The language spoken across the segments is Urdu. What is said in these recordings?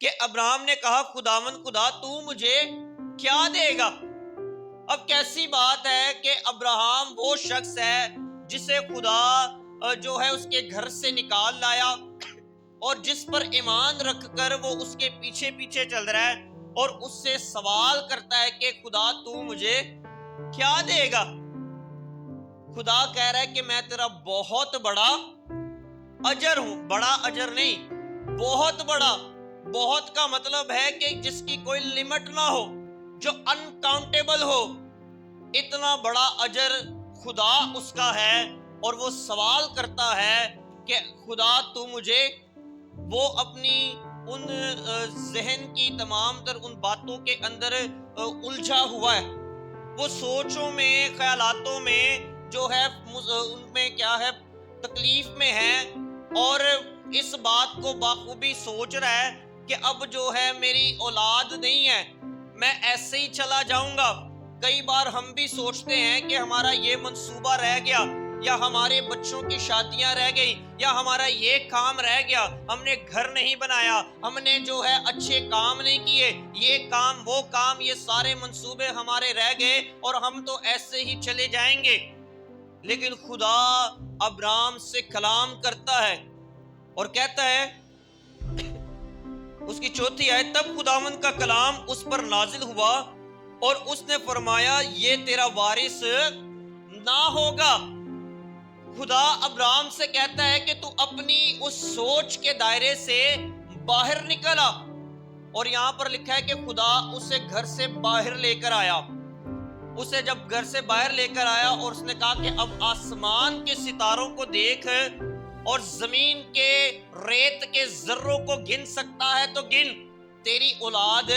کہ ابراہم نے کہا خداوند خدا تو مجھے کیا دے گا؟ اب کیسی بات ہے کہ ابراہم وہ شخص ہے جسے خدا جو ہے اس کے گھر سے نکال لایا اور جس پر ایمان رکھ کر وہ اس کے پیچھے پیچھے چل رہا ہے اور اس سے سوال کرتا ہے کہ خدا تو مجھے کیا دے گا؟ خدا کہہ رہا ہے کہ میں تیرا بہت بڑا اجر ہوں. بڑا اجر نہیں، بہت بڑا. بہت کا مطلب ہے کہ جس کی کوئی لمٹ نہ ہو، جو انکاؤنٹیبل ہو. اتنا بڑا اجر خدا اس کا ہے اور وہ سوال کرتا ہے کہ خدا تو مجھے، وہ اپنی ان ذہن کی تمام تر ان باتوں کے اندر الجھا ہوا ہے. وہ سوچوں میں، خیالاتوں میں جو ہے ان میں کیا ہے، تکلیف میں ہے اور اس بات کو بخوبی سوچ رہا ہے کہ اب جو ہے میری اولاد نہیں ہے، میں ایسے ہی چلا جاؤں گا. کئی بار ہم بھی سوچتے ہیں کہ ہمارا یہ منصوبہ رہ گیا، یا ہمارے بچوں کی شادیاں رہ گئی، یا ہمارا یہ کام رہ گیا، ہم نے گھر نہیں بنایا، ہم نے جو ہے اچھے کام نہیں کیے، یہ کام وہ کام، یہ سارے منصوبے ہمارے رہ گئے اور ہم تو ایسے ہی چلے جائیں گے. لیکن خدا ابراہم سے کلام کرتا ہے اور کہتا ہے، اس کی 4 آیت، تب خداوند کا کلام اس پر نازل ہوا اور اس نے فرمایا یہ تیرا وارث نہ ہوگا. خدا ابراہم سے کہتا ہے کہ تو اپنی اس سوچ کے دائرے سے باہر نکلا. اور یہاں پر لکھا ہے کہ خدا اسے گھر سے باہر لے کر آیا. اسے جب گھر سے باہر لے کر آیا اور اس نے کہا کہ اب آسمان کے ستاروں کو دیکھ اور زمین کے ریت کے ذروں کو گن سکتا ہے تو گن، تیری اولاد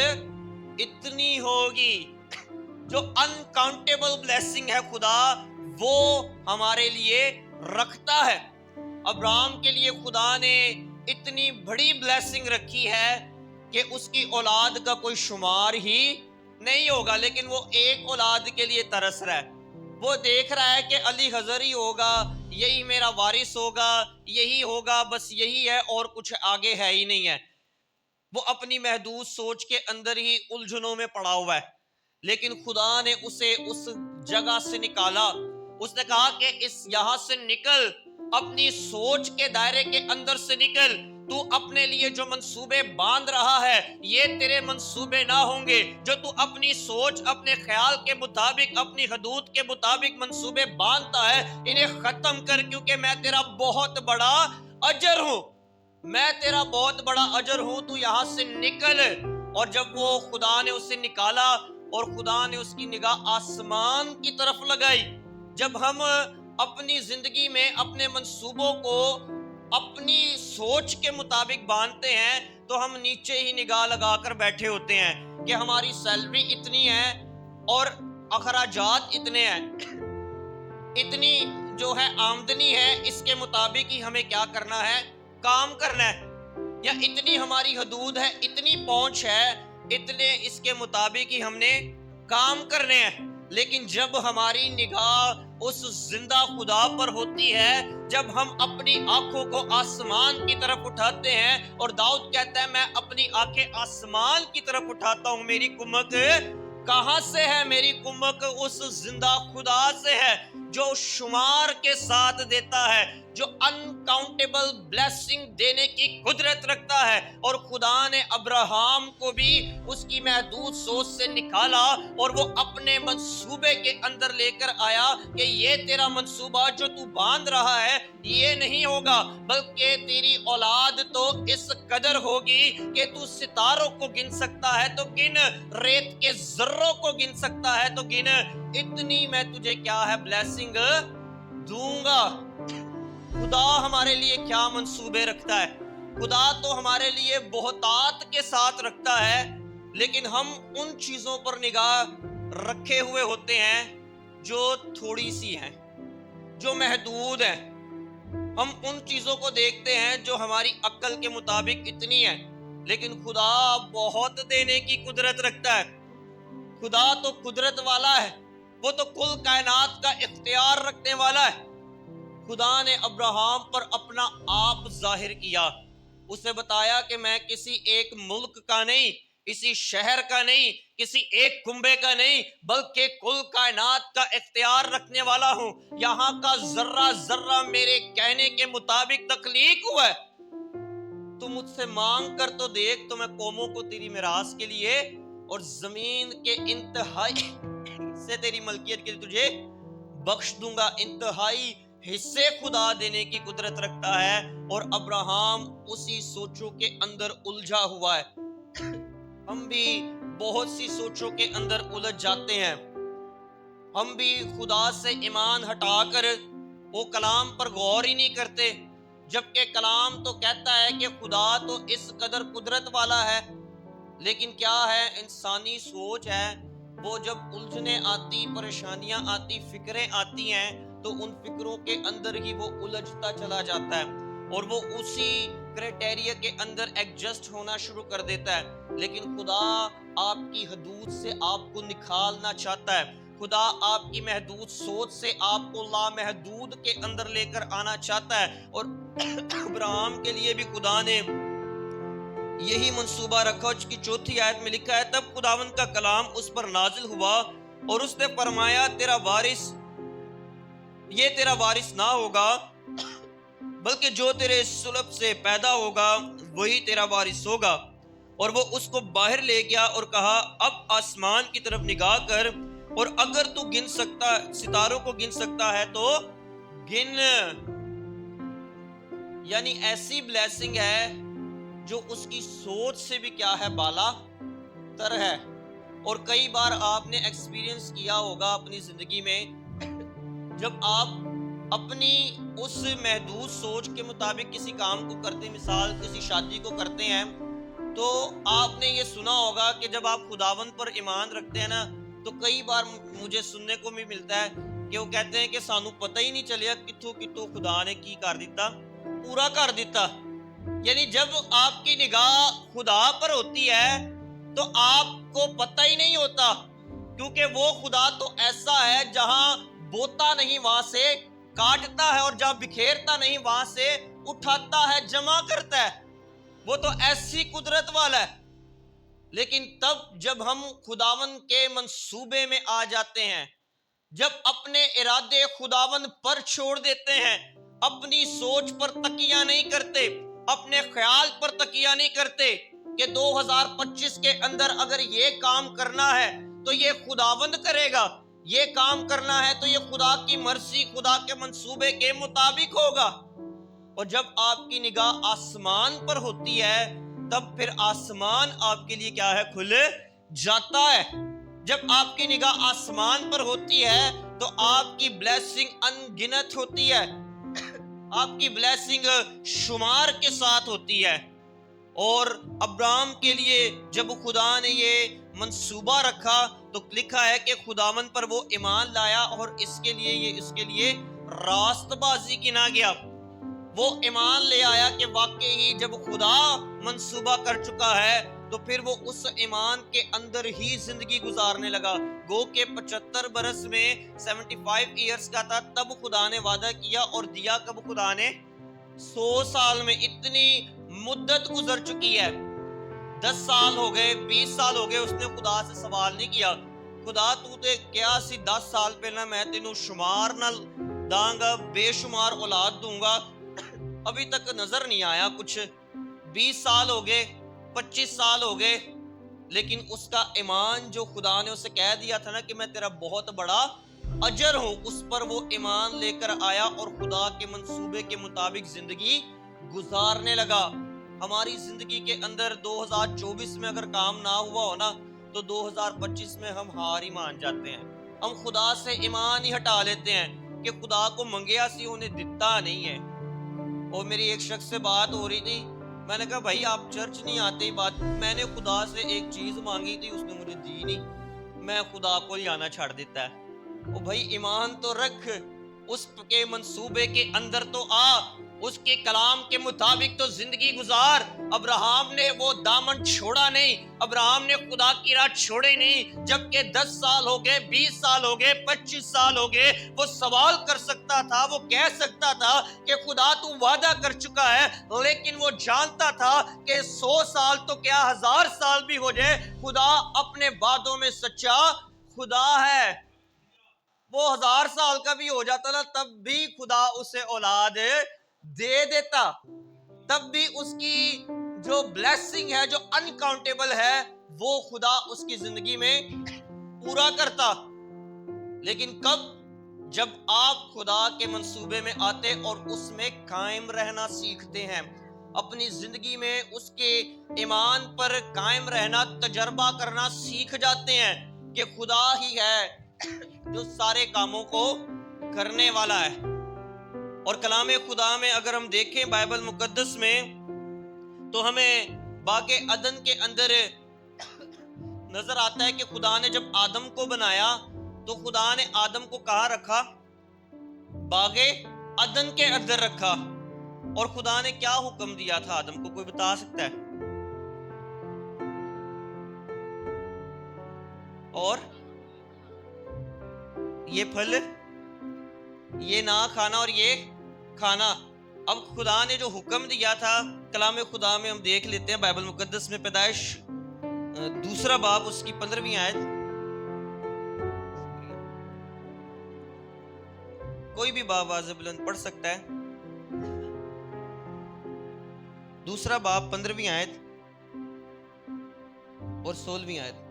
اتنی ہوگی. جو انکاؤنٹیبل بلیسنگ ہے خدا وہ ہمارے لیے رکھتا ہے. ابراہم کے لیے خدا نے اتنی بڑی بلیسنگ رکھی ہے کہ اس کی اولاد کا کوئی شمار ہی نہیں ہوگا. لیکن وہ ایک اولاد کے لیے ترس رہا ہے. وہ دیکھ رہا ہے کہ علی حضر ہی ہوگا، یہی میرا وارث ہوگا، یہی ہوگا، بس یہی ہے اور کچھ آگے ہے ہی نہیں ہے. وہ اپنی محدود سوچ کے اندر ہی الجھنوں میں پڑا ہوا ہے. لیکن خدا نے اسے اس جگہ سے نکالا. اس نے کہا کہ یہاں سے نکل، اپنی سوچ کے دائرے کے اندر سے نکل. تو اپنے لیے جو منصوبے باندھ رہا ہے یہ تیرے منصوبے نہ ہوں گے. جو تو اپنی سوچ، اپنے خیال کے مطابق، اپنی حدود کے مطابق منصوبے باندھتا ہے، انہیں ختم کر، کیونکہ میں تیرا بہت بڑا اجر ہوں. میں تیرا بہت بڑا اجر ہوں، تو یہاں سے نکل. اور جب وہ خدا نے اسے نکالا اور خدا نے اس کی نگاہ آسمان کی طرف لگائی. جب ہم اپنی زندگی میں اپنے منصوبوں کو اپنی سوچ کے مطابق باندھتے ہیں تو ہم نیچے ہی نگاہ لگا کر بیٹھے ہوتے ہیں کہ ہماری سیلری اتنی ہے اور اخراجات اتنے ہیں، اتنی جو ہے آمدنی ہے، اس کے مطابق ہی ہمیں کیا کرنا ہے، کام کرنا ہے. یا اتنی ہماری حدود ہے، اتنی پہنچ ہے، اتنے اس کے مطابق ہی ہم نے کام کرنے ہیں. لیکن جب ہماری نگاہ اس زندہ خدا پر ہوتی ہے، جب ہم اپنی آنکھوں کو آسمان کی طرف اٹھاتے ہیں، اور داؤد کہتا ہے میں اپنی آنکھیں آسمان کی طرف اٹھاتا ہوں، میری کمک کہاں سے ہے؟ میری کمک اس زندہ خدا سے ہے جو شمار کے ساتھ دیتا ہے، جو انکاؤنٹیبل بلیسنگ دینے کی قدرت رکھتا ہے. اور خدا نے ابراہم کو بھی اس کی محدود سوچ سے نکالا اور وہ اپنے منصوبے کے اندر لے کر آیا کہ یہ تیرا منصوبہ جو تو باندھ رہا ہے یہ نہیں ہوگا، بلکہ تیری اولاد تو اس قدر ہوگی کہ تو ستاروں کو گن سکتا ہے تو گن، ریت کے ذروں کو گن سکتا ہے تو گن، اتنی میں تجھے کیا ہے بلیسنگ دوں گا. خدا ہمارے لیے کیا منصوبے رکھتا ہے. خدا تو ہمارے لیے بہتات کے ساتھ رکھتا ہے، لیکن ہم ان چیزوں پر نگاہ رکھے ہوئے ہوتے ہیں جو تھوڑی سی ہیں، جو محدود ہیں. ہم ان چیزوں کو دیکھتے ہیں جو ہماری عقل کے مطابق اتنی ہیں، لیکن خدا بہت دینے کی قدرت رکھتا ہے. خدا تو قدرت والا ہے، وہ تو کل کائنات کا اختیار رکھنے والا ہے. خدا نے ابراہم پر اپنا آپ ظاہر کیا. اسے بتایا کہ میں کسی ایک ملک کا نہیں، کسی شہر کا نہیں، کسی ایک کنبے کا نہیں، بلکہ کل کائنات کا اختیار رکھنے والا ہوں۔ یہاں کا ذرہ ذرہ میرے کہنے کے مطابق تخلیق ہوا ہے۔ تو مجھ سے مانگ کر تو دیکھ، تو میں قوموں کو تیری میراث کے لیے اور زمین کے انتہائی حصے تیری ملکیت کے لیے تجھے بخش دوں گا۔ انتہائی حصے خدا دینے کی قدرت رکھتا ہے، اور ابراہیم اسی سوچوں کے اندر الجھا ہوا ہے۔ ہم بھی بہت سی سوچوں کے اندر الجھ جاتے ہیں، ہم بھی خدا سے ایمان ہٹا کر وہ کلام پر غور ہی نہیں کرتے، جبکہ کلام تو کہتا ہے کہ خدا تو اس قدر قدرت والا ہے۔ لیکن کیا ہے، انسانی سوچ ہے، وہ جب الجھنے آتی، پریشانیاں آتی، فکریں آتی ہیں، تو ان فکروں کے اندر ہی وہ الجھتا چلا جاتا ہے، اور وہ اسی کرائٹیریا کے اندر ایڈجسٹ ہونا شروع کر دیتا ہے۔ لیکن خدا آپ کی حدود سے آپ کو نکالنا چاہتا ہے، خدا آپ کی محدود سوچ سے آپ کو لامحدود کے اندر لے کر آنا چاہتا ہے۔ اور ابراہیم کے لیے بھی خدا نے یہی منصوبہ رکھا، اس کی 4 آیت میں لکھا ہے، تب خداوند کا کلام اس پر نازل ہوا اور اس نے فرمایا، یہ تیرا وارث نہ ہوگا، بلکہ جو تیرے صلب سے پیدا ہوگا وہی تیرا وارث ہوگا۔ اور وہ اس کو باہر لے گیا اور کہا، اب آسمان کی طرف نگاہ کر، اور اگر تو ستاروں کو گن سکتا ہے تو گن۔ یعنی ایسی بلیسنگ ہے جو اس کی سوچ سے بھی کیا ہے، بالا تر ہے۔ اور کئی بار آپ نے ایکسپیرینس کیا ہوگا اپنی زندگی میں، جب آپ اپنی اس محدود سوچ کے مطابق کسی کام کو کرتے، مثال کسی شادی کو کرتے ہیں، تو آپ نے یہ سنا ہوگا کہ جب آپ خداوند پر ایمان رکھتے ہیں نا، تو کئی بار مجھے سننے کو بھی ملتا ہے کہ وہ کہتے ہیں کہ سانو پتہ ہی نہیں چلیا کتوں خدا نے کی کر دیتا، پورا کر دیتا۔ یعنی جب آپ کی نگاہ خدا پر ہوتی ہے تو آپ کو پتہ ہی نہیں ہوتا، کیونکہ وہ خدا تو ایسا ہے جہاں بوتا نہیں وہاں سے کاٹتا ہے، اور جہاں بکھیرتا نہیں وہاں سے اٹھاتا ہے، جمع کرتا ہے۔ وہ تو ایسی قدرت والا ہے۔ لیکن تب جب ہم خداوند کے منصوبے میں آ جاتے ہیں، جب اپنے ارادے خداوند پر چھوڑ دیتے ہیں، اپنی سوچ پر تکیہ نہیں کرتے، اپنے خیال پر تکیہ نہیں کرتے کہ 2025 کے اندر اگر یہ کام کرنا ہے تو یہ خداوند کرے گا، یہ کام کرنا ہے تو یہ خدا کی مرضی، خدا کے منصوبے کے مطابق ہوگا۔ اور جب آپ کی نگاہ آسمان پر ہوتی ہے، تب پھر آسمان آپ کے لیے کیا ہے، کھل جاتا ہے۔ جب آپ کی نگاہ آسمان پر ہوتی ہے تو آپ کی بلیسنگ انگنت ہوتی ہے، آپ کی بلیسنگ شمار کے ساتھ ہوتی ہے۔ اور ابراہیم کے لیے جب خدا نے یہ منصوبہ رکھا تو لکھا ہے کہ خداوند پر وہ ایمان لایا، اور اس کے لیے راست بازی کی نہ گیا۔ وہ ایمان لے آیا کہ واقعی جب خدا منصوبہ کر چکا ہے تو پھر وہ اس ایمان کے اندر ہی زندگی گزارنے لگا۔ گو کہ 75 برس میں 75 ایئرز کا تھا، تب خدا نے وعدہ کیا، اور دیا کب خدا نے، 100 سال میں۔ اتنی مدت گزر چکی ہے، 10 سال ہو گئے، 20 سال ہو گئے، اس نے خدا سے سوال نہیں کیا، خدا تو تے کیا سی 10 سال پہلا میں تینوں شمار نہ داں گا، بے شمار اولاد دوں گا، ابھی تک نظر نہیں آیا کچھ۔ 20 سال ہو گئے، 25 سال ہو گئے، لیکن اس کا ایمان جو خدا نے اسے کہہ دیا تھا نا کہ میں تیرا بہت بڑا اجر ہوں، اس پر وہ ایمان لے کر آیا اور خدا کے منصوبے کے مطابق زندگی گزارنے لگا۔ ہماری زندگی کے اندر 2024 میں اگر کام نہ ہوا ہو نا تو 2025 میں ہم ہار ہی مان جاتے ہیں، ہم خدا سے ایمان ہی ہٹا لیتے ہیں کہ خدا کو منگیا سی انہیں دتا نہیں ہے۔ اور میری ایک شخص سے بات ہو رہی تھی، میں نے کہا بھائی آپ چرچ نہیں آتے، بات میں نے خدا سے ایک چیز مانگی تھی، اس نے مجھے دی نہیں، میں خدا کو ہی آنا چھاڑ دیتا ہے۔ او بھائی ایمان تو رکھ، اس کے منصوبے کے اندر تو آ، اس کے کلام کے مطابق تو زندگی گزار۔ ابراہم نے وہ دامن چھوڑا نہیں، ابراہم نے خدا کی راہ چھوڑے نہیں۔ جبکہ 10 سال ہو گئے، 20 سال ہو گئے، 25 سال ہو گئے، وہ سوال کر سکتا تھا، وہ کہہ سکتا تھا کہ خدا تو وعدہ کر چکا ہے، لیکن وہ جانتا تھا کہ 100 سال تو کیا 1000 سال بھی ہو جائے، خدا اپنے وعدوں میں سچا خدا ہے۔ وہ 1000 سال کا بھی ہو جاتا نا، تب بھی خدا اسے اولاد دے دیتا، تب بھی اس کی جو بلیسنگ ہے، جو انکاؤنٹیبل ہے، وہ خدا اس کی زندگی میں پورا کرتا۔ لیکن کب؟ جب آپ خدا کے منصوبے میں آتے اور اس میں قائم رہنا سیکھتے ہیں، اپنی زندگی میں اس کے ایمان پر قائم رہنا، تجربہ کرنا سیکھ جاتے ہیں کہ خدا ہی ہے جو سارے کاموں کو کرنے والا ہے۔ اور کلام خدا میں اگر ہم دیکھیں بائبل مقدس میں، تو ہمیں باغ عدن کے اندر نظر آتا ہے کہ خدا نے جب آدم کو بنایا تو خدا نے آدم کو کہاں رکھا؟ باغ عدن کے اندر رکھا۔ اور خدا نے کیا حکم دیا تھا آدم کو؟ کوئی بتا سکتا ہے؟ اور یہ پھل یہ نہ کھانا اور یہ کھانا۔ اب خدا نے جو حکم دیا تھا کلام خدا میں ہم دیکھ لیتے ہیں بائبل مقدس میں، پیدائش 2 باب اس کی 15ویں آیت۔ کوئی بھی باب واضح بلند پڑھ سکتا ہے۔ 2 باب 15ویں آیت اور 16ویں آیت۔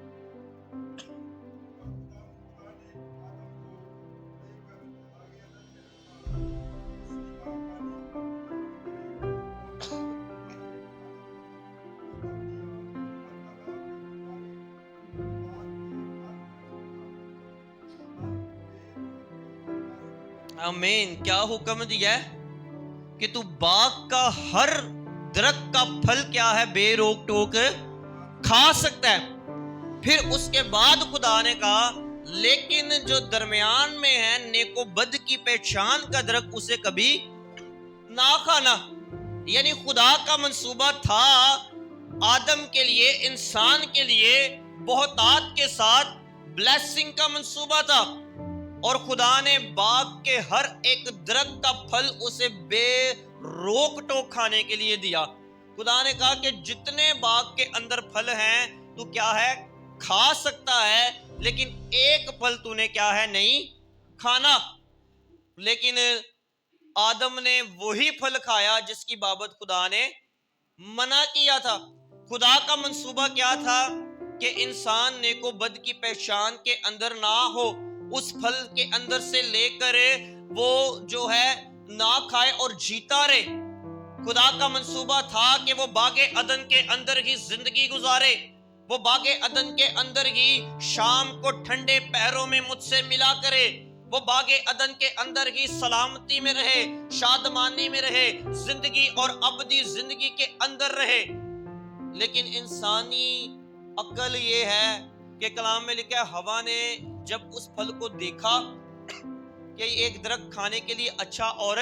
آمین۔ کیا حکم دیا ہے؟ کہ تو باغ کا ہر درخت کا پھل کیا ہے؟ بے روک ٹوک کھا سکتا ہے۔ پھر اس کے بعد خدا نے کہا لیکن جو درمیان میں ہے نیک و بد کی پہچان کا درخت اسے کبھی نہ کھانا۔ یعنی خدا کا منصوبہ تھا آدم کے لیے، انسان کے لیے بہتات کے ساتھ بلیسنگ کا منصوبہ تھا، اور خدا نے باغ کے ہر ایک درخت کا پھل اسے بے روک ٹوک کھانے کے لیے دیا۔ خدا نے کہا کہ جتنے باغ کے اندر پھل ہیں تو کیا ہے؟ کھا سکتا ہے، لیکن ایک پھل تو نے کیا ہے؟ نہیں کھانا۔ لیکن آدم نے وہی پھل کھایا جس کی بابت خدا نے منع کیا تھا۔ خدا کا منصوبہ کیا تھا؟ کہ انسان نیک و بد کی پہچان کے اندر نہ ہو، اس پھل کے اندر سے لے کر وہ جو ہے نہ کھائے اور جیتا رہے۔ خدا کا منصوبہ تھا کہ وہ باغ عدن کے اندر ہی زندگی گزارے، وہ باغ عدن کے اندر ہی شام کو ٹھنڈے پہروں میں مجھ سے ملا کرے، وہ باغ عدن کے اندر ہی سلامتی میں رہے، شادمانی میں رہے، زندگی اور ابدی زندگی کے اندر رہے۔ لیکن انسانی عقل یہ ہے کہ کلام میں لکھا ہے ہوا نے جب اس پھل کو دیکھا کہ ایک درخت کھانے کے لیے اچھا اور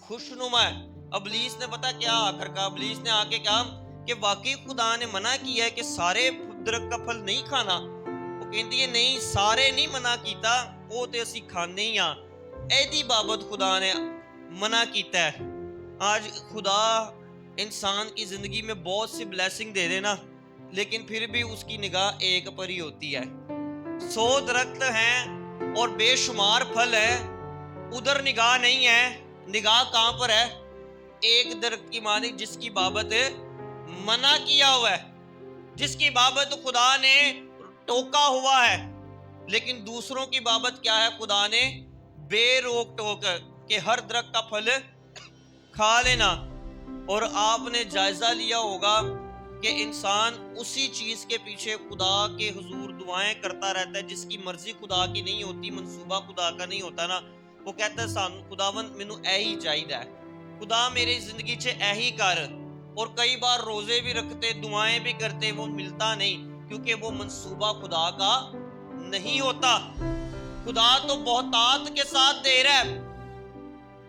خوشنما ہے، ابلیس نے پتا کیا آ کر کہا؟ ابلیس نے آ کے کہا کہ واقعی خدا نے منع کیا ہے کہ سارے درخت کا پھل نہیں کھانا۔ وہ کہتی ہے نہیں، سارے نہیں منع کیتا، وہ تے اسی کھانے ہی ہاں، ایدی بابت خدا نے منع کیتا ہے۔ آج خدا انسان کی زندگی میں بہت سی بلیسنگ دے دینا، لیکن پھر بھی اس کی نگاہ ایک پر ہی ہوتی ہے۔ 100 درخت ہیں اور بے شمار پھل ہے، ادھر نگاہ نہیں ہے، نگاہ کہاں پر ہے؟ ایک درخت کی مالک جس کی بابت منع کیا ہوا ہے، جس کی بابت خدا نے ٹوکا ہوا ہے، لیکن دوسروں کی بابت کیا ہے؟ خدا نے بے روک ٹوک کہ ہر درخت کا پھل کھا لینا۔ اور آپ نے جائزہ لیا ہوگا کہ انسان اسی چیز کے پیچھے خدا کے حضور دعائیں کرتا رہتا ہے جس کی مرضی خدا کی نہیں ہوتی، منصوبہ خدا کا نہیں ہوتا نا۔ وہ کہتا ہے سانو خداون مینو اے ہی چاہیے، خدا میری زندگی چ اے ہی کر۔ اور کئی بار روزے بھی رکھتے، دعائیں بھی کرتے، وہ ملتا نہیں، کیونکہ وہ منصوبہ خدا کا نہیں ہوتا۔ خدا تو بہتات کے ساتھ دے رہا ہے،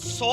100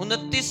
29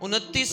29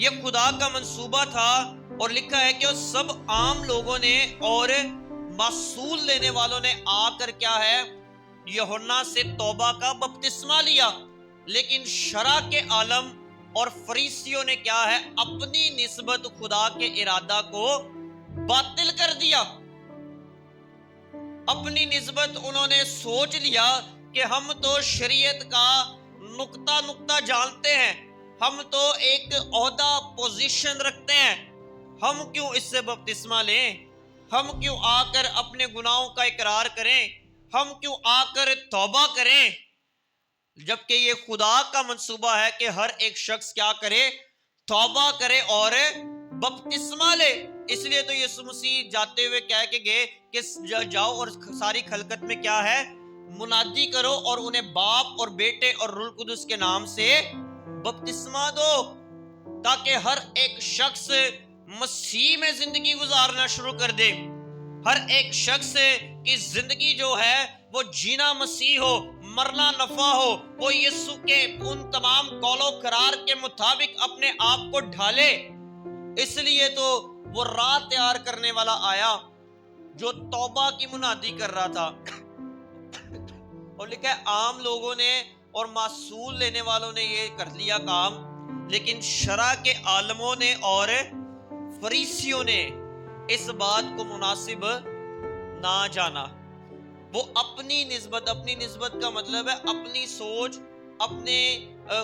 یہ خدا کا منصوبہ تھا اور لکھا ہے کہ وہ سب عام لوگوں نے اور معصول لینے والوں نے آ کر کیا ہے یوحنا سے توبہ کا بپتسمہ لیا. لیکن شرع کے عالم اور فریسیوں نے کیا ہے اپنی نسبت خدا کے ارادہ کو باطل کر دیا. اپنی نسبت انہوں نے سوچ لیا کہ ہم تو شریعت کا نقطہ جانتے ہیں, ہم تو ایک عہدہ پوزیشن رکھتے ہیں, ہم کیوں اس سے بپتسمہ لیں, ہم کیوں آ کر اپنے گناہوں کا اقرار کریں, ہم کیوں آ کر توبہ کریں. جبکہ یہ خدا کا منصوبہ ہے کہ ہر ایک شخص کیا کرے, توبہ کرے اور بپتسمہ لے. اس لیے تو یسوع مسیح جاتے ہوئے کہہ کے گئے کہ جاؤ اور ساری خلقت میں کیا ہے منادی کرو اور انہیں باپ اور بیٹے اور روح القدس کے نام سے بپتسمہ دو, تاکہ ہر ایک شخص مسیح میں زندگی گزارنا شروع کر دے. ہر ایک شخص کی زندگی جو ہے وہ جینا مسیح ہو, مرنا نفع ہو. وہ یسوع کے ان تمام قول و قرار کے مطابق اپنے آپ کو ڈھالے. اس لیے تو وہ راہ تیار کرنے والا آیا جو توبہ کی منادی کر رہا تھا. اور لکھا ہے عام لوگوں نے اور معصول لینے والوں نے یہ کر لیا کام, لیکن شرع کے عالموں نے اور فریسیوں نے اس بات کو مناسب نہ جانا. وہ اپنی نسبت کا مطلب ہے اپنی سوچ, اپنے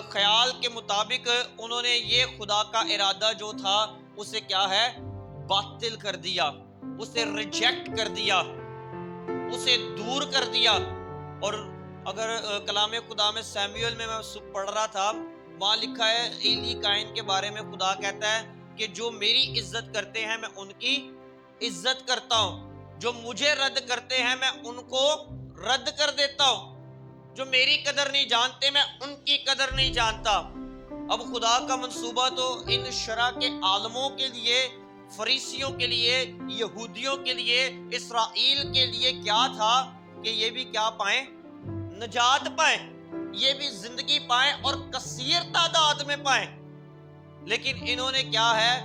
خیال کے مطابق انہوں نے یہ خدا کا ارادہ جو تھا اسے کیا ہے باطل کر دیا, اسے ریجیکٹ کر دیا, اسے دور کر دیا. اور اگر کلام خدا میں سیموئیل میں پڑھ رہا تھا, وہاں لکھا ہے ایلی کائن کے بارے میں خدا کہتا ہے کہ جو میری عزت کرتے ہیں میں ان کی عزت کرتا ہوں, جو مجھے رد کرتے ہیں میں ان کو رد کر دیتا ہوں, جو میری قدر نہیں جانتے میں ان کی قدر نہیں جانتا. اب خدا کا منصوبہ تو ان شرع کے عالموں کے لیے, فریسیوں کے لیے, یہودیوں کے لیے, اسرائیل کے لیے کیا تھا کہ یہ بھی کیا پائیں, نجات پائیں, یہ بھی زندگی پائیں اور کثیر تعداد میں پائیں. لیکن انہوں نے کیا ہے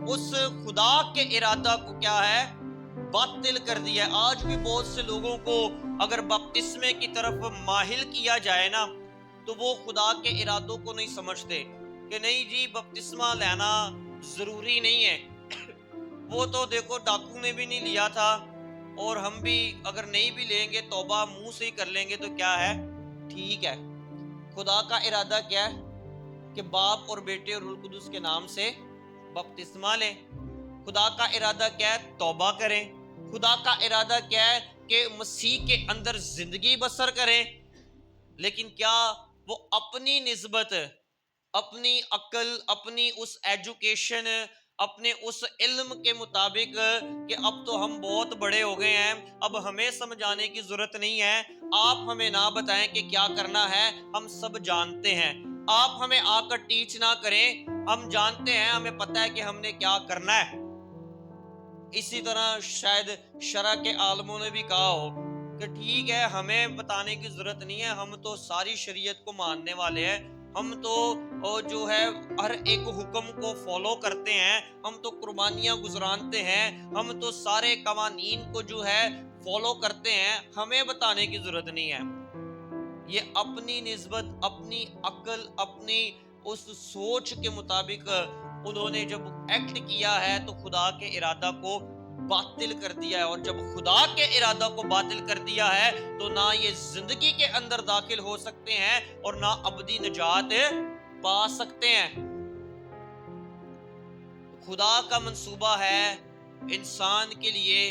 اس خدا کے ارادہ کو کیا ہے باطل کر دیا. آج بھی بہت سے لوگوں کو اگر بپتسمے کی طرف مائل کیا جائے نا تو وہ خدا کے ارادوں کو نہیں سمجھتے کہ نہیں جی بپتسمہ لینا ضروری نہیں ہے. وہ تو دیکھو ڈاکو نے بھی نہیں لیا تھا, اور ہم بھی اگر نہیں بھی لیں گے توبہ منہ سے ہی کر لیں گے تو کیا ہے ٹھیک ہے. خدا کا ارادہ کیا ہے کہ باپ اور بیٹے اور روح القدس کے نام سے بپتسمہ لیں. خدا کا ارادہ کیا ہے توبہ کریں. خدا کا ارادہ کیا ہے کہ مسیح کے اندر زندگی بسر کریں. لیکن کیا وہ اپنی نسبت, اپنی عقل, اپنی اس ایجوکیشن, اپنے اس علم کے مطابق کہ اب تو ہم بہت بڑے ہو گئے ہیں, اب ہمیں سمجھانے کی ضرورت نہیں ہے, آپ ہمیں نہ بتائیں کہ کیا کرنا ہے, ہم سب جانتے ہیں, آپ ہمیں آ کر ٹیچ نہ کریں, ہم جانتے ہیں, ہمیں پتہ ہے کہ ہم نے کیا کرنا ہے. اسی طرح شاید شرع کے عالموں نے بھی کہا ہو کہ ٹھیک ہے ہمیں بتانے کی ضرورت نہیں ہے, ہم تو ساری شریعت کو ماننے والے ہیں, ہم تو جو ہے ہر ایک حکم کو فالو کرتے ہیں, ہم تو قربانیاں گزرانتے ہیں, ہم تو سارے قوانین کو جو ہے فالو کرتے ہیں, ہمیں بتانے کی ضرورت نہیں ہے. یہ اپنی نسبت, اپنی عقل, اپنی اس سوچ کے مطابق انہوں نے جب ایکٹ کیا ہے تو خدا کے ارادہ کو باطل کر دیا ہے. اور جب خدا کے ارادہ کو باطل کر دیا ہے تو نہ یہ زندگی کے اندر داخل ہو سکتے ہیں اور نہ ابدی نجات پا سکتے ہیں. خدا کا منصوبہ ہے انسان کے لیے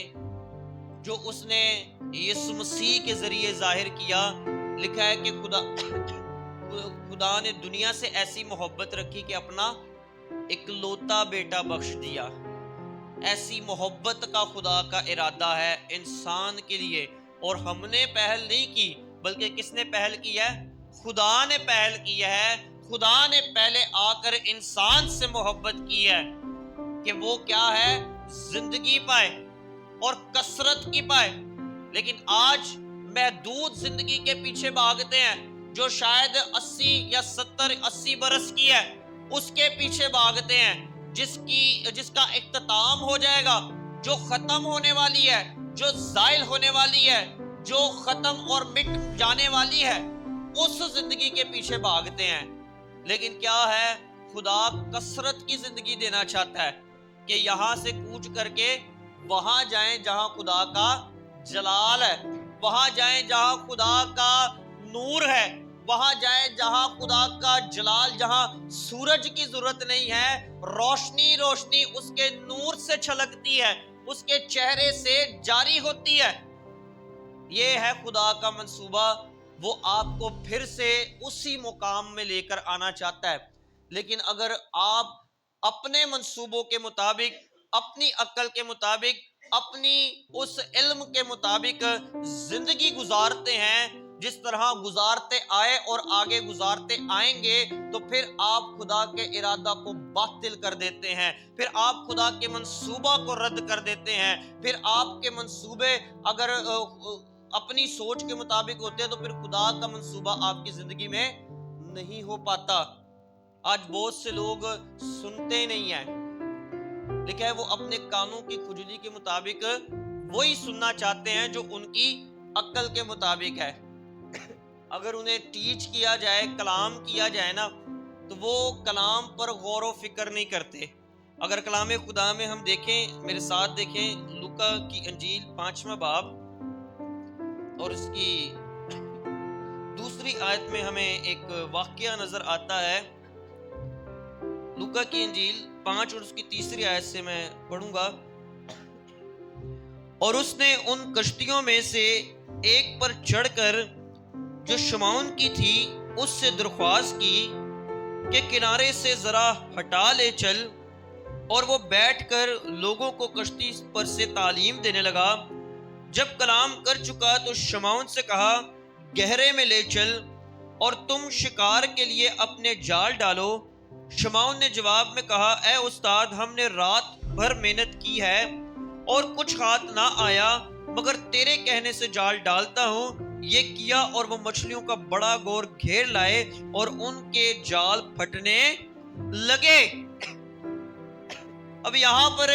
جو اس نے یسوع مسیح کے ذریعے ظاہر کیا. لکھا ہے کہ خدا نے دنیا سے ایسی محبت رکھی کہ اپنا اکلوتا بیٹا بخش دیا. ایسی محبت کا خدا کا ارادہ ہے انسان کے لیے, اور ہم نے پہل نہیں کی بلکہ کس نے پہل کی ہے؟ خدا نے پہل کی ہے. خدا نے پہلے آ کر انسان سے محبت کی ہے کہ وہ کیا ہے زندگی پائے اور کثرت کی پائے. لیکن آج محدود زندگی کے پیچھے بھاگتے ہیں جو شاید 80 یا 70 80 برس کی ہے, اس کے پیچھے بھاگتے ہیں جس کا اختتام ہو جائے گا، جو ختم ہونے والی ہے، جو زائل ہونے والی ہے، جو ختم اور مٹ جانے والی ہے، اس زندگی کے پیچھے بھاگتے ہیں۔ لیکن کیا ہے، خدا کثرت کی زندگی دینا چاہتا ہے کہ یہاں سے کوچ کر کے وہاں جائیں جہاں خدا کا جلال ہے، وہاں جائیں جہاں خدا کا نور ہے، وہاں جائیں جہاں خدا کا جلال، جہاں سورج کی ضرورت نہیں ہے، روشنی روشنی اس کے نور سے چھلکتی ہے، اس کے چہرے سے جاری ہوتی ہے۔ یہ ہے خدا کا منصوبہ، وہ آپ کو پھر سے اسی مقام میں لے کر آنا چاہتا ہے۔ لیکن اگر آپ اپنے منصوبوں کے مطابق، اپنی عقل کے مطابق، اپنی اس علم کے مطابق زندگی گزارتے ہیں، جس طرح گزارتے آئے اور آگے گزارتے آئیں گے، تو پھر آپ خدا کے ارادہ کو باطل کر دیتے ہیں، پھر آپ خدا کے منصوبہ کو رد کر دیتے ہیں، پھر آپ کے منصوبے اگر اپنی سوچ کے مطابق ہوتے ہیں تو پھر خدا کا منصوبہ آپ کی زندگی میں نہیں ہو پاتا۔ آج بہت سے لوگ سنتے نہیں ہیں، لکھا ہے وہ اپنے کانوں کی کھجلی کے مطابق وہی سننا چاہتے ہیں جو ان کی عقل کے مطابق ہے۔ اگر انہیں ٹیچ کیا جائے، کلام کیا جائے نا، تو وہ کلام پر غور و فکر نہیں کرتے۔ اگر کلام خدا میں ہم دیکھیں، میرے ساتھ دیکھیں لوکا کی انجیل 5واں باب اور اس کی دوسری آیت میں ہمیں ایک واقعہ نظر آتا ہے۔ لوکا کی انجیل 5 اور اس کی تیسری آیت سے میں پڑھوں گا۔ اور اس نے ان کشتیوں میں سے ایک پر چڑھ کر جو شمعون کی تھی اس سے درخواست کی کہ کنارے سے ذرا ہٹا لے چل، اور وہ بیٹھ کر لوگوں کو کشتی پر سے تعلیم دینے لگا۔ جب کلام کر چکا تو شمعون سے کہا، گہرے میں لے چل اور تم شکار کے لیے اپنے جال ڈالو۔ شمعون نے جواب میں کہا، اے استاد، ہم نے رات بھر محنت کی ہے اور کچھ ہاتھ نہ آیا، مگر تیرے کہنے سے جال ڈالتا ہوں۔ یہ کیا اور وہ مچھلیوں کا بڑا گور گھیر لائے اور ان کے جال پھٹنے لگے۔ اب یہاں پر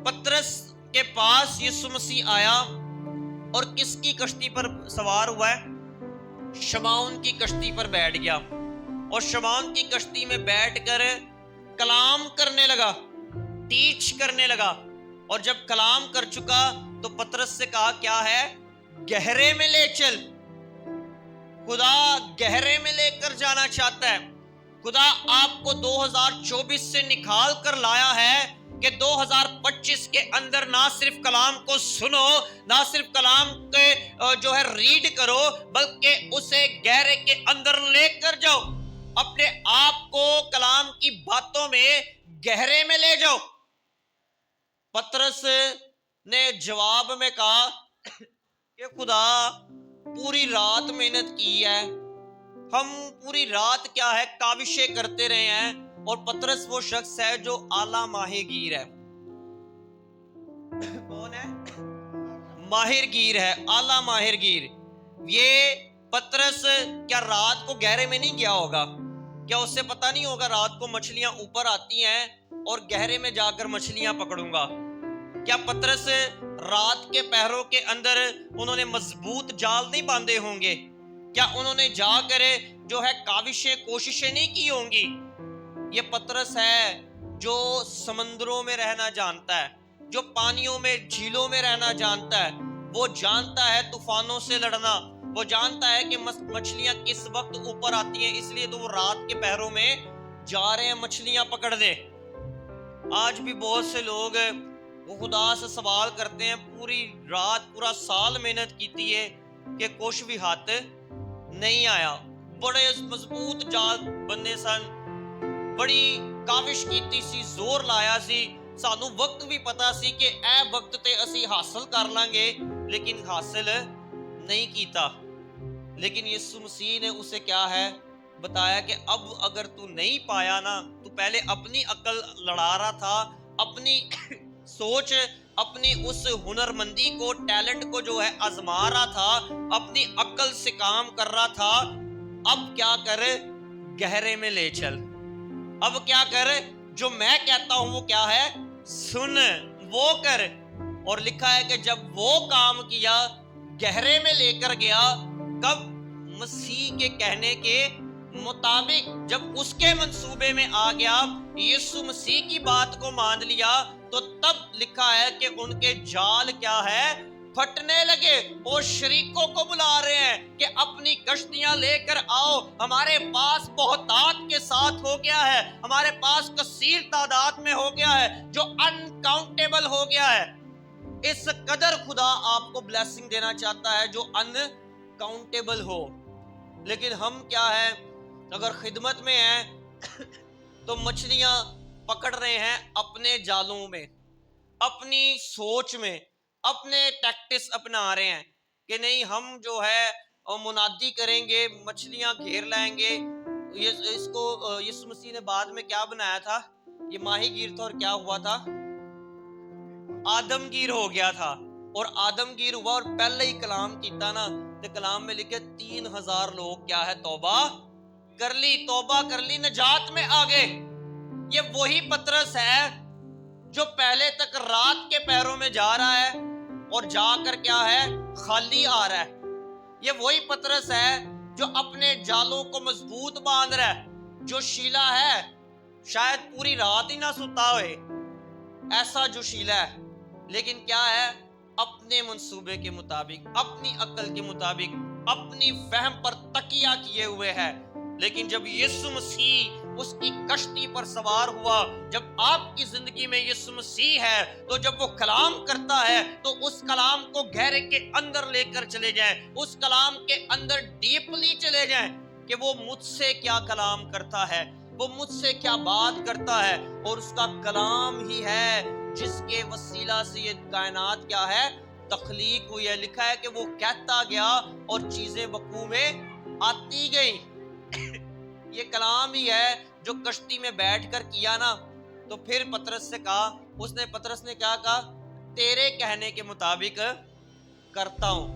پترس کے پاس یسوع مسیح آیا اور کس کی کشتی پر سوار ہوا ہے؟ شمعون کی کشتی پر بیٹھ گیا، اور شمعون کی کشتی میں بیٹھ کر کلام کرنے لگا، ٹیچ کرنے لگا۔ اور جب کلام کر چکا تو پترس سے کہا کیا ہے؟ گہرے میں لے چل۔ خدا گہرے میں لے کر جانا چاہتا ہے۔ خدا آپ کو 2024 سے نکال کر لایا ہے کہ 2025 کے اندر نہ صرف کلام کو سنو، نہ صرف کلام کے ریڈ کرو، بلکہ اسے گہرے کے اندر لے کر جاؤ، اپنے آپ کو کلام کی باتوں میں گہرے میں لے جاؤ۔ پترس نے جواب میں کہا کہ خدا پوری رات محنت کی ہے، ہم پوری رات کیا ہے کاوشیں کرتے رہے ہیں۔ اور پترس وہ شخص ہے جو اعلیٰ ماہر گیر ہے۔ کون ہے؟ ماہر گیر ہے، اعلیٰ ماہر گیر۔ یہ پترس کیا رات کو گہرے میں نہیں گیا ہوگا؟ کیا اس سے پتا نہیں ہوگا رات کو مچھلیاں اوپر آتی ہیں اور گہرے میں جا کر مچھلیاں پکڑوں گا؟ کیا پترس رات کے پہروں کے اندر انہوں نے مضبوط جال نہیں باندھے ہوں گے؟ کیا انہوں نے جا کر کاوشیں، کوششیں نہیں کی ہوں گی؟ یہ پترس ہے جو سمندروں میں رہنا جانتا ہے، جو پانیوں میں، جھیلوں میں رہنا جانتا ہے۔ وہ جانتا ہے طوفانوں سے لڑنا، وہ جانتا ہے کہ مچھلیاں کس وقت اوپر آتی ہیں، اس لیے تو وہ رات کے پہروں میں جا رہے ہیں مچھلیاں پکڑنے۔ آج بھی بہت سے لوگ وہ خدا سے سوال کرتے ہیں، پوری رات، پورا سال محنت کیتی ہے کہ کچھ بھی ہاتھ نہیں آیا، بڑے مضبوط جال بننے سن، بڑی کاوش کیتی سی، زور لایا سی، سانو وقت بھی پتا سی کہ اے وقت تے اسی حاصل کر لیں گے، لیکن حاصل نہیں کیتا۔ لیکن یسوع مسیح نے اسے کیا ہے بتایا کہ اب اگر تو نہیں پایا نا، تو پہلے اپنی عقل لڑا رہا تھا، اپنی سوچ، اپنی اس ہنرمندی کو، ٹیلنٹ کو جو ہے آزما رہا تھا، اپنی عقل سے کام کر رہا تھا۔ اب کیا کر؟ گہرے میں لے چل۔ اب کیا کر، جو میں کہتا ہوں وہ کیا ہے، سن، وہ کر۔ اور لکھا ہے کہ جب وہ کام کیا، گہرے میں لے کر گیا، کب، مسیح کے کہنے کے مطابق، جب اس کے منصوبے میں آ گیا، یسوع مسیح کی بات کو مان لیا، تو تب لکھا ہے کہ ان کے جال کیا ہے، پھٹنے لگے۔ اور شریکوں کو بلا رہے ہیں کہ اپنی کشتیاں لے کر آؤ، ہمارے پاس بہتات کے ساتھ ہو گیا ہے، ہمارے پاس کثیر تعداد میں ہو گیا ہے، جو انکاؤنٹیبل ہو گیا ہے۔ اس قدر خدا آپ کو بلیسنگ دینا چاہتا ہے جو انکاؤنٹیبل ہو۔ لیکن ہم کیا ہے، اگر خدمت میں ہیں تو مچھلیاں پکڑ رہے ہیں اپنے جالوں میں، اپنی سوچ میں، اپنے ٹیکٹس اپنا رہے ہیں کہ نہیں ہم جو ہے منادی کریں گے، مچھلیاں گھیر لائیں گے۔ اس کو یسوع مسیح نے بعد میں کیا بنایا تھا، یہ ماہی گیر تھا، اور کیا ہوا تھا، آدم گیر ہو گیا تھا۔ اور آدم گیر ہوا اور پہلے ہی کلام کیتا نا، تو کلام میں لکھے 3000 لوگ کیا ہے، توبہ کر لی، توبہ کر لی، نجات میں آ گئے۔ یہ وہی پترس ہے جو پہلے تک رات کے پیروں میں جا رہا ہے اور جا کر کیا ہے، خالی آ رہا ہے۔ یہ وہی پترس ہے جو اپنے جالوں کو مضبوط باندھ رہا ہے، جو شیلا ہے شاید پوری رات ہی نہ ستا ہوئے، ایسا جو شیلا ہے، لیکن کیا ہے، اپنے منصوبے کے مطابق، اپنی عقل کے مطابق، اپنی فہم پر تکیہ کیے ہوئے ہے۔ لیکن جب یسوع مسیح اس کی کشتی پر سوار ہوا، جب آپ کی زندگی میں یسوع مسیح ہے، تو جب وہ کلام کرتا ہے تو اس کلام کو گہرے کے اندر لے کر چلے جائیں، اس کلام کے اندر ڈیپلی چلے جائیں کہ وہ مجھ سے کیا کلام کرتا ہے، وہ مجھ سے کیا بات کرتا ہے۔ اور اس کا کلام ہی ہے جس کے وسیلہ سے یہ کائنات کیا ہے، تخلیق ہوئی ہے۔ لکھا ہے کہ وہ کہتا گیا اور چیزیں وقوع میں آتی گئیں۔ یہ کلام ہی ہے جو کشتی میں بیٹھ کر کیا نا، تو پھر پترس سے کہا، پترس نے کیا کہا، تیرے کہنے کے مطابق کرتا ہوں۔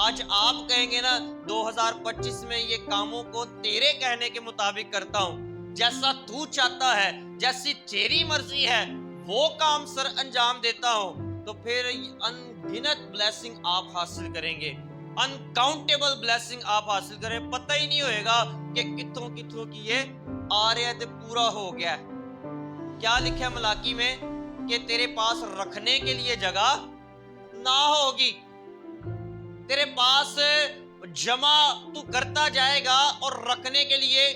آج آپ کہیں گے نا 2025 میں یہ کاموں کو تیرے کہنے کے مطابق کرتا ہوں، جیسا تو چاہتا ہے، جیسی تیری مرضی ہے وہ کام سر انجام دیتا ہوں، تو پھر ان گنت بلیسنگ آپ حاصل کریں گے، انکاؤنٹیبل بلیسنگ آپ حاصل کریں، پتہ ہی نہیں ہوئے گا کہ کتوں کی یہ آ رہے ہیں، پورا ہو گیا ہے۔ کیا لکھا ہے ملاکی میں کہ تیرے پاس رکھنے کے لیے جگہ نہ ہوگی، تیرے پاس جمع تو کرتا جائے گا اور رکھنے کے لیے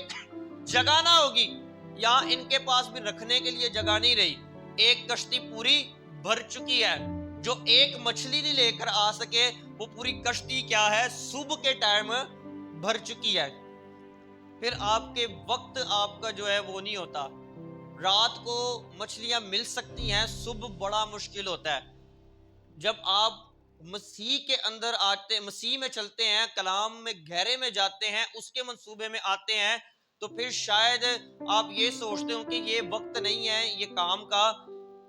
جگہ نہ ہوگی۔ یہاں ان کے پاس بھی رکھنے کے لیے جگہ نہیں رہی، ایک کشتی پوری بھر چکی ہے، جو ایک مچھلی نہیں لے کر آ سکے، وہ پوری کشتی کیا ہے، صبح کے ٹائم بھر چکی ہے۔ پھر آپ کے وقت آپ کا جو ہے وہ نہیں ہوتا، رات کو مچھلیاں مل سکتی ہیں، صبح بڑا مشکل ہوتا ہے۔ جب آپ مسیح کے اندر آتے، مسیح میں چلتے ہیں، کلام میں گہرے میں جاتے ہیں، اس کے منصوبے میں آتے ہیں، تو پھر شاید آپ یہ سوچتے ہو کہ یہ وقت نہیں ہے یہ کام کا،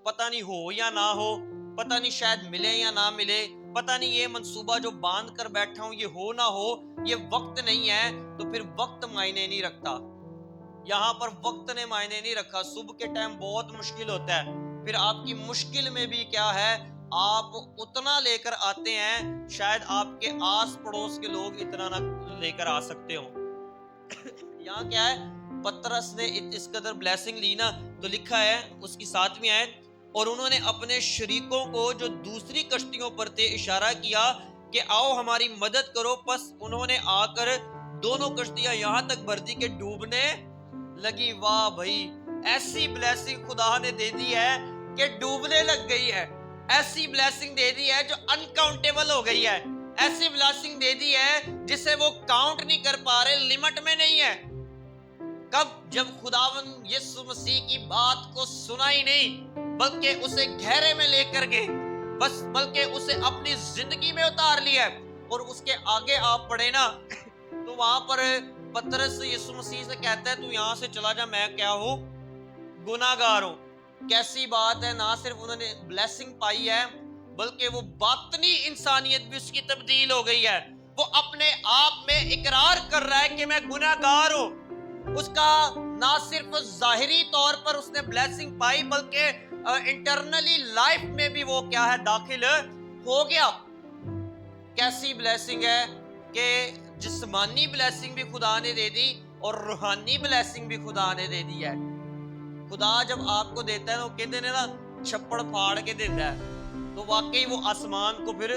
پتہ نہیں ہو یا نہ ہو، پتہ نہیں شاید ملے یا نہ ملے، پتہ نہیں یہ منصوبہ جو باندھ کر بیٹھا ہوں یہ ہو نہ ہو، یہ وقت نہیں ہے۔ تو پھر وقت معنی نہیں رکھتا، یہاں پر وقت نے معنی نہیں رکھا، صبح کے ٹائم بہت مشکل ہوتا ہے۔ پھر آپ کی مشکل میں بھی کیا ہے، آپ اتنا لے کر آتے ہیں، شاید آپ کے آس پڑوس کے لوگ اتنا نہ لے کر آ سکتے ہوں۔ یہاں کیا ہے، پترس نے اس قدر بلیسنگ لی نا، تو لکھا ہے اس کی 7ویں آیت، اور انہوں نے اپنے شریکوں کو جو دوسری کشتیوں پر تھے اشارہ کیا کہ آؤ ہماری مدد کرو، پس انہوں نے آ کر دونوں کشتیاں یہاں تک بھر دی کہ ڈوبنے لگی۔ واہ بھائی، ایسی بلیسنگ خدا نے دے دی ہے کہ ڈوبنے لگ گئی ہے، ایسی بلیسنگ دے دی ہے جو انکاؤنٹیبل ہو گئی ہے، ایسی بلیسنگ دے دی ہے جسے وہ کاؤنٹ نہیں کر پا رہے، لمٹ میں نہیں ہے۔ کب؟ جب خداوند یسوع مسیح کی بات کو سنا ہی نہیں بلکہ اسے گہرے میں لے کر گئے، بس بلکہ اسے اپنی زندگی میں اتار لیا۔ اور اس کے آگے آپ پڑھے نا تو وہاں پر پترس یسوع مسیح سے کہتا ہے تو یہاں سے چلا جا، میں کیا ہوں، گناہگار ہوں۔ کیسی بات ہے، نہ صرف انہوں نے بلیسنگ پائی ہے بلکہ وہ باطنی انسانیت بھی اس کی تبدیل ہو گئی ہے، وہ اپنے آپ میں اقرار کر رہا ہے کہ میں گناہگار ہوں۔ اس کا نہ صرف ظاہری طور پر اس نے بلیسنگ پائی بلکہ انٹرنلی لائف میں بھی وہ کیا ہے داخل ہو گیا۔ کیسی بلیسنگ ہے کہ جسمانی بلیسنگ بھی خدا نے دے دی اور روحانی بلیسنگ بھی خدا نے دے دی ہے۔ خدا جب آپ کو دیتا ہے تو کہتے ہیں نا چھپڑ پھاڑ کے دیتا ہے، تو واقعی وہ آسمان کو پھر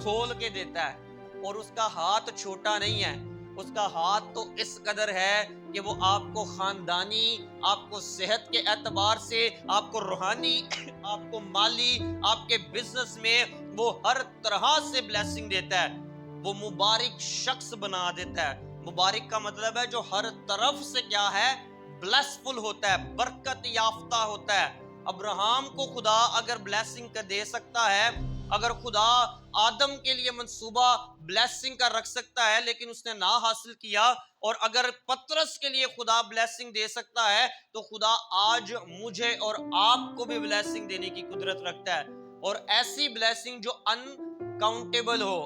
کھول کے دیتا ہے، اور اس کا ہاتھ چھوٹا نہیں ہے، اس کا ہاتھ تو اس قدر ہے کہ وہ آپ کو خاندانی، آپ کو صحت کے اعتبار سے، آپ کو روحانی، آپ کو مالی، آپ کے بزنس میں وہ ہر طرح سے بلیسنگ دیتا ہے۔ وہ مبارک شخص بنا دیتا ہے۔ مبارک کا مطلب ہے جو ہر طرف سے کیا ہے بلیسفل ہوتا ہے، برکت یافتہ ہوتا ہے۔ ابراہام کو خدا اگر بلیسنگ کا دے سکتا ہے، اگر خدا آدم کے لیے منصوبہ بلیسنگ کا رکھ سکتا ہے لیکن اس نے نہ حاصل کیا، اور اگر پطرس کے لیے خدا بلیسنگ دے سکتا ہے تو خدا آج مجھے اور آپ کو بھی بلیسنگ دینے کی قدرت رکھتا ہے، اور ایسی بلیسنگ جو انکاؤنٹیبل ہو۔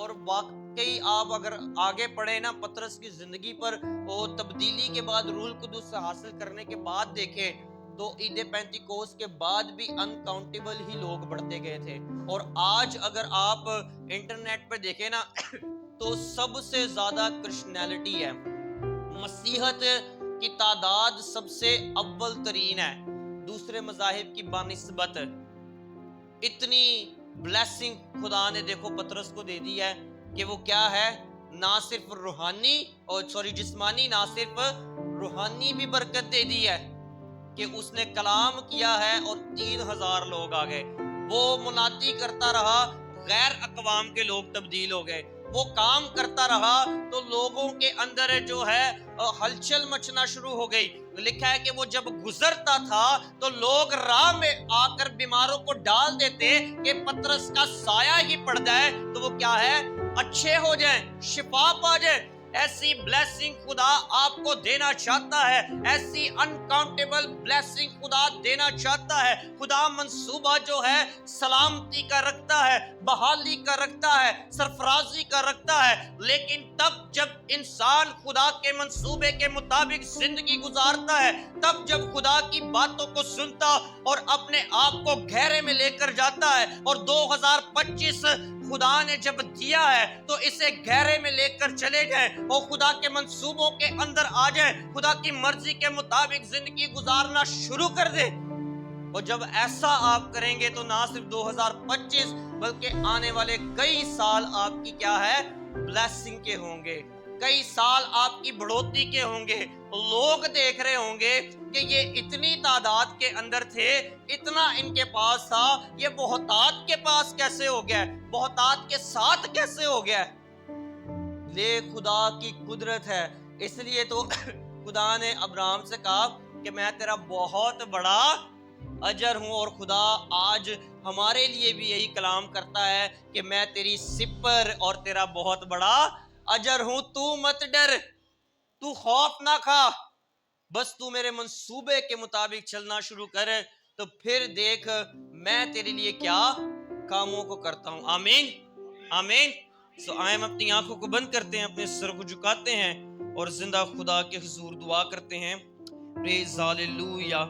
اور واقعی آپ اگر آگے پڑھیں نا پطرس کی زندگی پر، وہ تبدیلی کے بعد روح القدس سے حاصل کرنے کے بعد دیکھیں تو عید پینتیکوس کے بعد بھی انکاؤنٹیبل ہی لوگ بڑھتے گئے تھے۔ اور آج اگر آپ انٹرنیٹ پہ دیکھیں نا تو سب سے زیادہ کرسچنیلٹی ہے، مسیحت کی تعداد سب سے اول ترین ہے دوسرے مذاہب کی بنسبت۔ اتنی بلیسنگ خدا نے دیکھو پطرس کو دے دی ہے کہ وہ کیا ہے، نہ صرف روحانی اور جسمانی، نہ صرف روحانی بھی برکت دے دی ہے کہ اس نے کلام کیا ہے اور 3000 لوگ آ گئے۔ وہ منادی کرتا رہا، غیر اقوام کے لوگ تبدیل ہو گئے۔ وہ کام کرتا رہا تو لوگوں کے اندر جو ہے ہلچل مچنا شروع ہو گئی۔ لکھا ہے کہ وہ جب گزرتا تھا تو لوگ راہ میں آ کر بیماروں کو ڈال دیتے کہ پطرس کا سایہ ہی پڑ جائے تو وہ کیا ہے اچھے ہو جائیں، شفا پا جائیں۔ ایسی بلیسنگ خدا آپ کو دینا چاہتا ہے، ایسی انکاؤنٹیبل بلیسنگ خدا دینا چاہتا ہے۔ خدا منصوبہ جو ہے سلامتی کا رکھتا ہے، بحالی کا رکھتا ہے، سرفرازی کا رکھتا ہے، لیکن تب جب انسان خدا کے منصوبے کے مطابق زندگی گزارتا ہے، تب جب خدا کی باتوں کو سنتا اور اپنے آپ کو گہرے میں لے کر جاتا ہے، اور 2025 خدا نے جب دیا ہے تو اسے گہرے میں لے کر چلے جائیں اور خدا کے منصوبوں کے اندر آ جائیں، خدا کی مرضی کے مطابق زندگی گزارنا شروع کر دیں۔ اور جب ایسا آپ کریں گے تو نہ صرف 2025 بلکہ آنے والے کئی سال آپ کی کیا ہے بلیسنگ کے ہوں گے، کئی سال آپ کی بڑھوتی کے ہوں گے۔ لوگ دیکھ رہے ہوں گے کہ یہ اتنی تعداد کے اندر تھے، اتنا ان کے پاس تھا، یہ بہتات کے پاس کیسے ہو گیا، بہتات کے ساتھ کیسے ہو گیا۔ یہ خدا کی قدرت ہے۔ اس لیے تو خدا نے ابراہیم سے کہا کہ میں تیرا بہت بڑا اجر ہوں، اور خدا آج ہمارے لیے بھی یہی کلام کرتا ہے کہ میں تیری سپر اور تیرا بہت بڑا اجر ہوں۔ تو مت ڈر، تو خوف نہ کھا، بس تو میرے منصوبے کے مطابق چلنا شروع کر، تو پھر دیکھ میں تیرے لیے کیا کاموں کو کرتا ہوں۔ آمین آمین۔ سو آئیں ہم اپنی آنکھوں کو بند کرتے ہیں، اپنے سر کو جھکاتے ہیں اور زندہ خدا کے حضور دعا کرتے ہیں۔ پریز ہاللویا۔